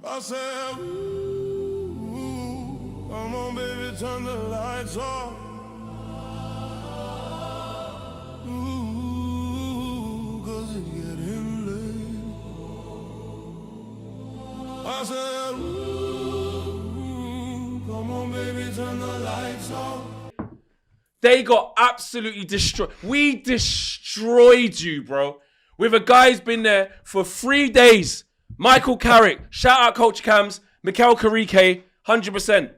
I said, ooh, come on, baby, turn the lights off. Ooh, 'cause it's getting late. I said, ooh, come on, baby, turn the lights off. They got absolutely destroyed. We destroyed you, bro. With a guy who's been there for 3 days. Michael Carrick. Shout out Coach Cams. Mikel Carrique. 100%.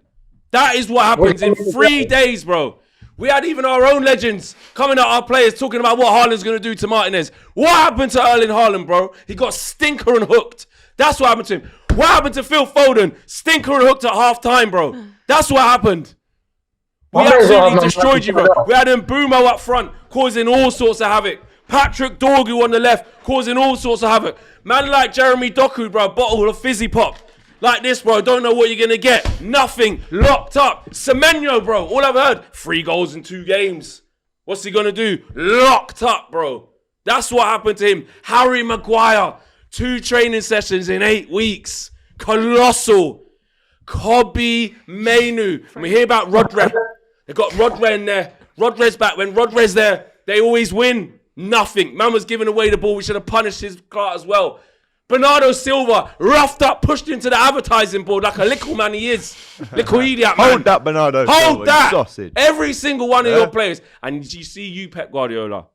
That is what happens in 3 days, bro. We had even our own legends coming at our players talking about what Haaland's going to do to Martinez. What happened to Erling Haaland, bro? He got stinker and hooked. That's what happened to him. What happened to Phil Foden? Stinker and hooked at half time, bro. That's what happened. We absolutely destroyed you, bro. We had Mbeumo up front, causing all sorts of havoc. Patrick Dorgu on the left, causing all sorts of havoc. Man like Jeremy Doku, bro, bottle of fizzy pop. Like this, bro, don't know what you're going to get. Nothing, locked up. Semenyo, bro, all I've heard, 3 goals in 2 games. What's he going to do? Locked up, bro. That's what happened to him. Harry Maguire, 2 training sessions in 8 weeks. Colossal. Kobbie Mainoo. And we hear about Rodre. They got Rodre in there. Rodre's back. When Rodre's there, they always win. Nothing. Man was giving away the ball. We should have punished his car as well. Bernardo Silva, roughed up, pushed into the advertising board like a little man he is. Little idiot, man. Hold that, Bernardo Hold Silva, that. sausage. Every single one of your players. And you see you, Pep Guardiola.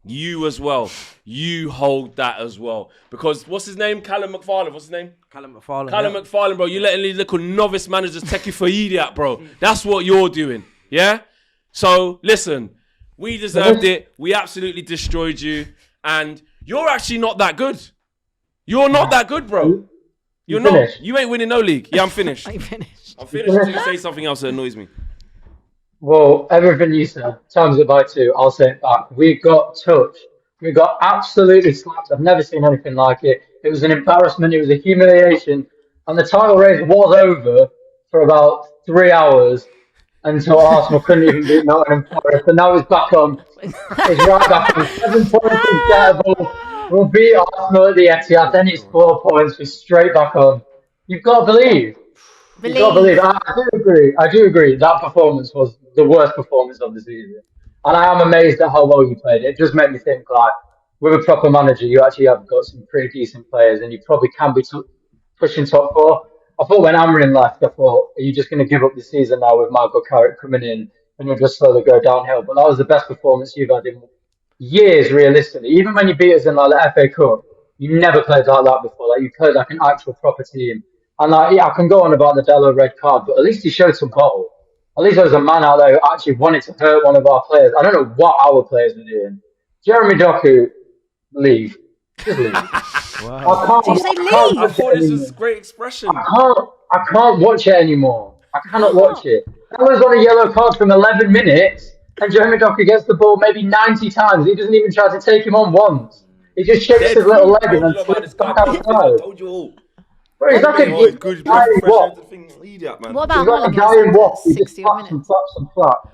You as well. You hold that as well. Because what's his name? Callum McFarlane. What's his name? Callum McFarlane. Callum McFarlane, bro. You're letting these little novice managers take you for idiot, bro. That's what you're doing. Yeah? So, listen. We deserved it. We absolutely destroyed you. And you're actually not that good. You're not that good, bro. You're not. finished? You ain't winning no league. Yeah, I'm finished. I finished. I'm finished until you say something else that annoys me. Well, everything you said, times it by 2, I'll say it back. We got touched. We got absolutely slapped. I've never seen anything like it. It was an embarrassment. It was a humiliation. And the title race was over for about 3 hours until Arsenal couldn't even beat Nottingham Forest. And now it's back on. It's right back on. 7 points is gettable. We'll beat Arsenal at the Etihad. Then it's 4 points. We're straight back on. You've got to believe. You've got to believe. I do agree. That performance was the worst performance of the season. And I am amazed at how well you played. It just made me think, like, with a proper manager, you actually have got some pretty decent players and you probably can be pushing top 4. I thought when Amarin left, I thought, are you just going to give up the season now with Michael Carrick coming in and you'll just slowly go downhill? But that was the best performance you've had in years, realistically. Even when you beat us in like the FA Cup, you never played like that before. Like, you played like an actual proper team. And like, yeah, I can go on about the Dello red card, but at least he showed some bottle. At least there was a man out there who actually wanted to hurt one of our players. I don't know what our players were doing. Jeremy Doku, leave. Just leave. Wow. Did you say leave? I thought this was a great expression. I can't watch it anymore. I cannot watch it. That was on a yellow card from 11 minutes, and Jeremy Doku gets the ball maybe 90 times. He doesn't even try to take him on once. He just shakes his little leg and then flips back outside. I told you all. Bro, he's like a Good guy in what? idiot, man. What He's about like a Mulligan? guy in what? He just 60 flaps and minutes. flaps and flaps.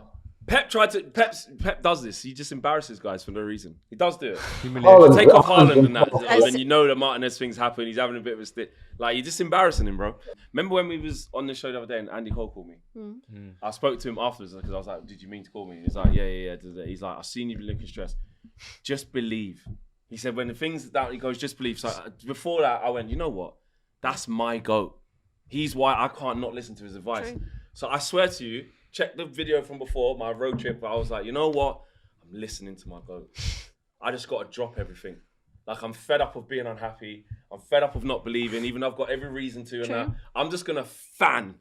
Pep does this. He just embarrasses guys for no reason. He does do it. Haaland's- Take off Haaland's Haaland and that, been- and you know that Martinez things happen. He's having a bit of a stick. Like, you're just embarrassing him, bro. Remember when we was on the show the other day and Andy Cole called me? I spoke to him afterwards because I was like, "Did you mean to call me?" He's like, "Yeah." He's like, "I've seen you be looking stressed. Just believe." He said, "When the things down," he goes, "Just believe." So before that, I went, "You know what? That's my goat. He's why I can't not listen to his advice." True. So I swear to you, check the video from before my road trip. I was like, you know what? I'm listening to my goat. I just got to drop everything. Like, I'm fed up of being unhappy. I'm fed up of not believing, even though I've got every reason to. And that. I'm just gonna fan.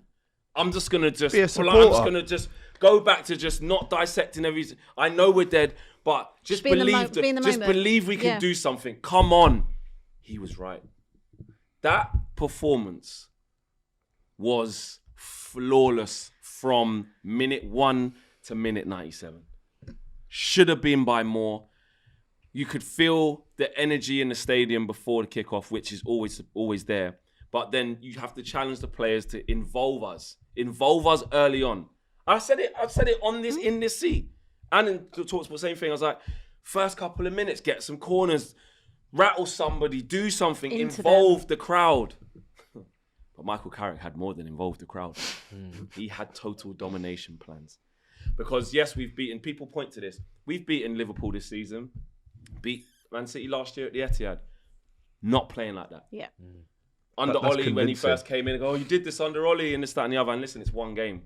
I'm just gonna just. Be a I'm supporter. just gonna just go back to just not dissecting everything. I know we're dead, but just be in the believe be in the just moment. believe we can Yeah. do something. Come on. He was right. That performance was flawless from minute 1 to minute 97. Should have been by more. You could feel the energy in the stadium before the kickoff, which is always there. But then you have to challenge the players to involve us early on. I said it on this in this seat, and in the talks, the same thing. I was like, first couple of minutes, get some corners, rattle somebody, do something, Into involve the crowd. But Michael Carrick had more than involved the crowd. He had total domination plans. Because yes, people point to this. We've beaten Liverpool this season, beat Man City last year at the Etihad. Not playing like that. Yeah. Under That's Ollie, when he convincing. first came in, and go, oh, you did this under Ollie and this, that, and the other. And listen, it's one game.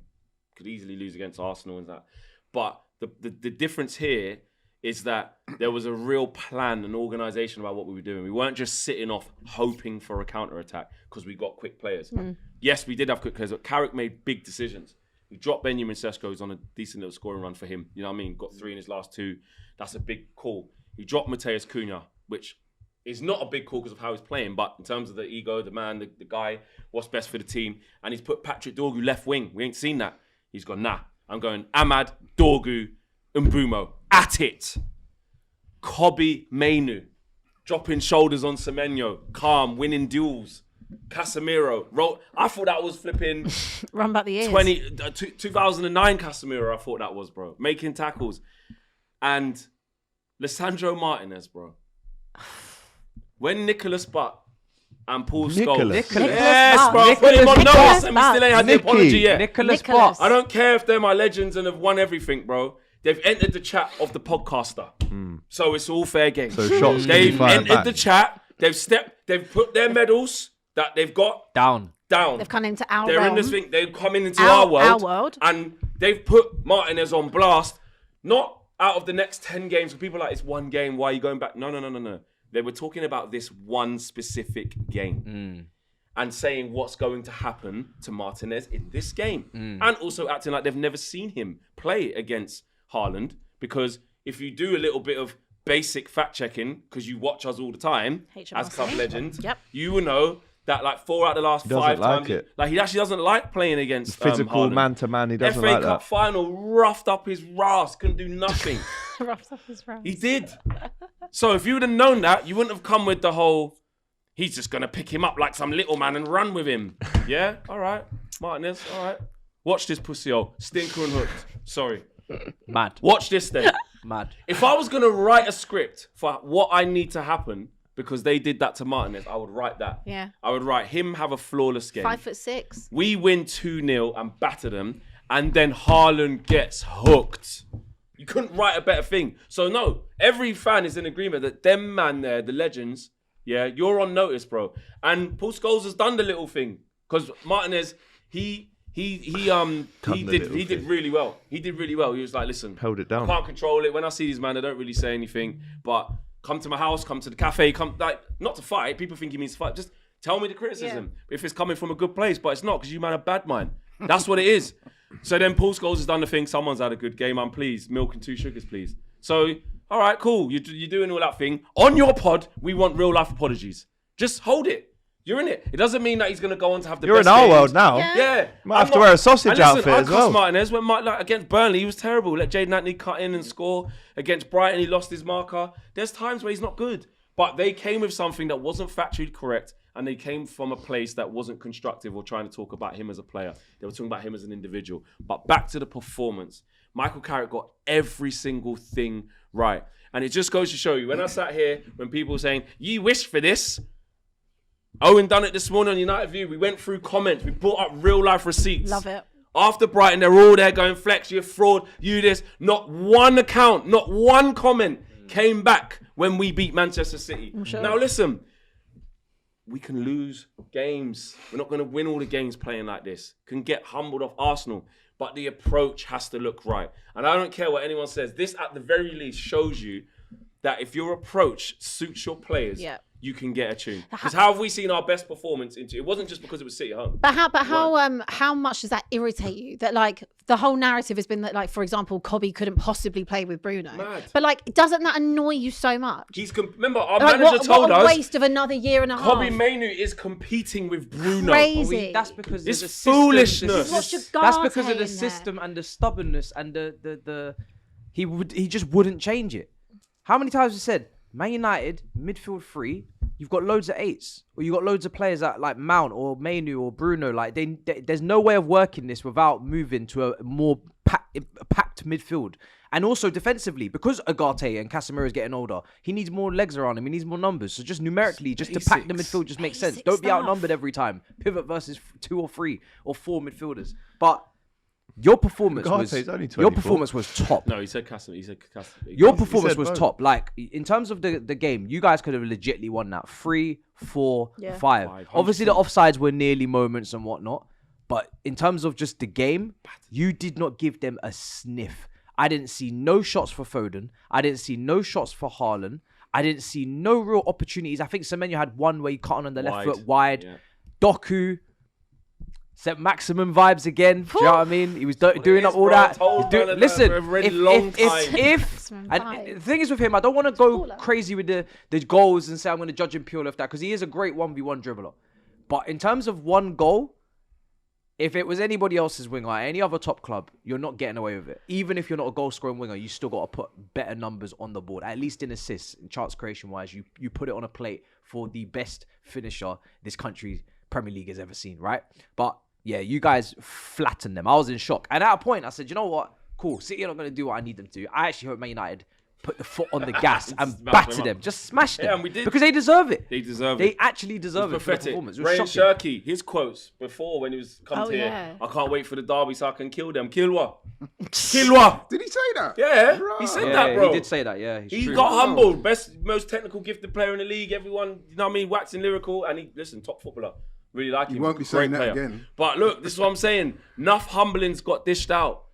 Could easily lose against Arsenal and that. But the difference here is that there was a real plan and organisation about what we were doing. We weren't just sitting off hoping for a counter-attack because we got quick players. Yes, we did have quick players, but Carrick made big decisions. He dropped Benjamin Sesko, who's on a decent little scoring run for him. You know what I mean? Got 3 in his last 2. That's a big call. He dropped Mateus Cunha, which is not a big call because of how he's playing, but in terms of the ego, the man, the guy, what's best for the team. And he's put Patrick Dorgu left wing. We ain't seen that. He's gone, nah. I'm going Ahmad, Dorgu, Mbumo. At it. Kobe Mainu. Dropping shoulders on Semenyo. Calm, winning duels. Casemiro. I thought that was flipping... Run back the ears. 2009 Casemiro, I thought that was, bro. Making tackles. And Lisandro Martinez, bro. When Nicholas Butt and Paul Scholes. Nicholas Yes, Butt. bro. Put him on Nicholas notice and we Butt. still ain't had the Nicky. apology yet. Nicholas Nicholas. Butt. I don't care if they're my legends and have won everything, bro. They've entered the chat of the podcaster. So it's all fair game. So shots can be They've fired entered back. the chat. They've put their medals that they've got Down. down. They've come into our They're realm. in this thing. They're coming into Our our world. and they've put Martinez on blast. Not out of the next 10 games. People are like, it's one game. Why are you going back? No. They were talking about this one specific game and saying what's going to happen to Martinez in this game, and also acting like they've never seen him play against Haaland. Because if you do a little bit of basic fact checking, because you watch us all the time HMRC. as club legends, Yep. you will know that like 4 out of the last Doesn't 5 like times, it. like he actually doesn't like playing against Physical Haaland. man-to-man, he doesn't FA like Cup that. final, roughed up his ras, couldn't do nothing. Roughed up his round. He did. So if you would have known that, you wouldn't have come with the whole, he's just going to pick him up like some little man and run with him. Yeah? All right. Martinez, all right. Watch this pussy hole. Stinker and hooked. Sorry. Mad. Watch this then. Mad. If I was going to write a script for what I need to happen, because they did that to Martinez, I would write that. Yeah. I would write him have a flawless game. 5'6". We win 2-0 and batter them, and then Haaland gets hooked. You couldn't write a better thing. So no, every fan is in agreement that them man there, the legends, yeah, you're on notice, bro. And Paul Scholes has done the little thing because Martinez, he did really well. He did really well. He was like, listen, Held it down. I can't control it. When I see these man, I don't really say anything. But come to my house, come to the cafe, come like not to fight. People think he means to fight. Just tell me the criticism if it's coming from a good place, but it's not because you man are bad mind. That's what it is. So then Paul Scholes has done the thing. Someone's had a good game. I'm pleased. Milk and 2 sugars, please. So all right, cool. You're doing all that thing on your pod. We want real life apologies. Just hold it. You're in it. It doesn't mean that he's gonna go on to have the You're best in our games. world now. Yeah. Might have to wear a sausage outfit I as well. cussed Martinez when against Burnley, he was terrible. Let Jaden Anthony cut in and score. Against Brighton, he lost his marker. There's times where he's not good. But they came with something that wasn't factually correct, and they came from a place that wasn't constructive or trying to talk about him as a player. They were talking about him as an individual. But back to the performance. Michael Carrick got every single thing right. And it just goes to show you, when I sat here, when people were saying, you wish for this, Owen done it this morning on United View. We went through comments. We brought up real life receipts. Love it. After Brighton, they're all there going, Flex, you're a fraud, you this. Not one account, not one comment came back when we beat Manchester City. Sure. Now listen, we can lose games. We're not going to win all the games playing like this. Can get humbled off Arsenal. But the approach has to look right. And I don't care what anyone says. This, at the very least, shows you that if your approach suits your players, you can get a tune. Because how have we seen our best performance into it? Wasn't just because it was City at home. But how much does that irritate you? That like the whole narrative has been that like, for example, Kobe couldn't possibly play with Bruno. Mad. But like, doesn't that annoy you so much? Remember, our Like, manager told what a us waste of another year and a Kobe half. Mainu is competing with Bruno. Crazy. That's because It's there's a system, foolishness. What's your That's Garte because of the in there? system and the stubbornness and the he just wouldn't change it. How many times have we said Man United midfield 3? You've got loads of 8s, or you got loads of players that like Mount or Mainu or Bruno. Like there's no way of working this without moving to a more packed midfield. And also defensively, because Agate and Casemiro is getting older, he needs more legs around him. He needs more numbers. So just numerically, just to pack the midfield just makes sense. Basic Don't be stuff. outnumbered every time. Pivot versus 2 or 3 or 4 midfielders. But your performance Ugarte's only your 24. performance was top. No, he said Casemiro. He said Casemiro. Your performance said was both. top. Like in terms of the game, you guys could have legitly won that 3, 4, Yeah. 5. 500%. Obviously, the offsides were nearly moments and whatnot. But in terms of just the game, you did not give them a sniff. I didn't see no shots for Foden. I didn't see no shots for Haaland. I didn't see no real opportunities. I think Semenyo had one where he cut on the left foot wide. Yeah. Doku set maximum vibes again. Do you know what I mean? He was doing up all bro. that. Told He's doing- man that listen, for a very long time. Maximum and vibes. the thing is with him, I don't want to go Baller. crazy with the goals and say I'm going to judge him purely off that because he is a great 1v1 dribbler. But in terms of one goal, if it was anybody else's winger, any other top club, you're not getting away with it. Even if you're not a goal-scoring winger, you still got to put better numbers on the board, at least in assists, in chance creation-wise. You put it on a plate for the best finisher this country, Premier League, has ever seen, right? But yeah, you guys flattened them. I was in shock. And at a point, I said, you know what? Cool, City are not going to do what I need them to do. I actually hope Man United put the foot on the gas and Smash batter them them. up. Just smash them. Yeah, and we did. Because they deserve it. They deserve They it. actually deserve it for the Pathetic. performance. It was Ryan shocking. Shirky, his quotes before when he was come Oh, to here. yeah. I can't wait for the derby so I can kill them. Kill what? Kill what? Did he say that? Yeah, Right. he said Yeah, that, bro. he did say that, yeah. It's He true. got humbled. Best, most technical gifted player in the league. Everyone, you know what I mean? Waxing lyrical. And top footballer. Really like him. won't be Great saying that player. again. But look, this is what I'm saying. Enough humblings got dished out.